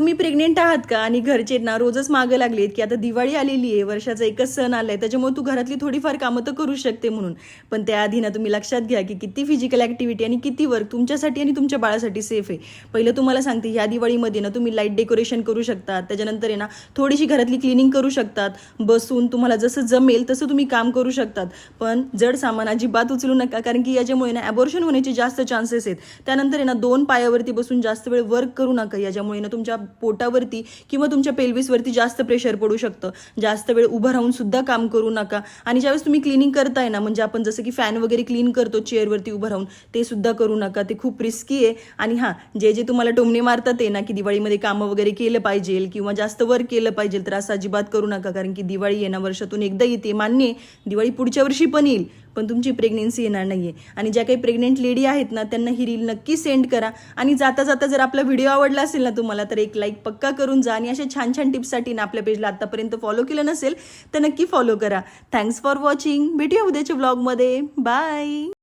तुम्ही प्रेग्नेंट आहात का आणि घरचे ना रोजच मागं लागलेत की आता दिवाळी आलेली आहे, वर्षाचा एकच सण आलाय, त्याच्यामुळे तू घरातली थोडीफार कामं तर करू शकते म्हणून. पण त्याआधी ना तुम्ही लक्षात घ्या की किती फिजिकल ऍक्टिव्हिटी आणि किती वर्क तुमच्यासाठी आणि तुमच्या बाळासाठी सेफ आहे. पहिलं तुम्हाला सांगते, ह्या दिवाळीमध्ये ना तुम्ही लाईट डेकोरेशन करू शकतात, त्याच्यानंतर आहे ना थोडीशी घरातली क्लिनिंग करू शकतात, बसून तुम्हाला जसं जमेल तसं तुम्ही काम करू शकतात. पण जड सामान अजिबात उचलू नका, कारण की याच्यामुळे ना ॲबॉर्शन होण्याचे जास्त चान्सेस आहेत. त्यानंतर आहे ना 2 पायावरती बसून जास्त वेळ वर्क करू नका, याच्यामुळे ना तुमच्या पोटावरती किंवा तुमच्या पेल्विसवरती जास्त प्रेशर पडू शकतं. जास्त वेळ उभं राहून सुद्धा काम करू नका. आणि ज्यावेळेस तुम्ही क्लिनिंग करताय ना, म्हणजे आपण जसं की फॅन वगैरे क्लीन करतो चेअरवरती उभं राहून, ते सुद्धा करू नका, ते खूप रिस्की आहे. आणि हां, जे तुम्हाला टोमणे मारतात आहे ना की दिवाळीमध्ये कामं वगैरे केलं पाहिजे किंवा जास्त वर्क केलं पाहिजे, तर असं अजिबात करू नका. कारण की दिवाळी आहे ना वर्षातून एकदा येते, मान्य आहे, दिवाळी पुढच्या वर्षी पण येईल, पण तुमची प्रेग्नेन्सी येणार नाहीये. आणि ज्या काही प्रेग्नेंट लेडी आहेत ना, त्यांना ही रील नक्की सेंड करा. आणि जाता जाता जर आपला व्हिडिओ आवडला असेल ना तुम्हाला, तर एक लाईक पक्का करून जा. आणि अशा छान छान टिप्ससाठी ना आपल्या पेजला आतापर्यंत फॉलो केलं नसेल तर नक्की फॉलो करा. Thanks for watching. भेटूया उद्याच्या व्लॉगमध्ये. बाय.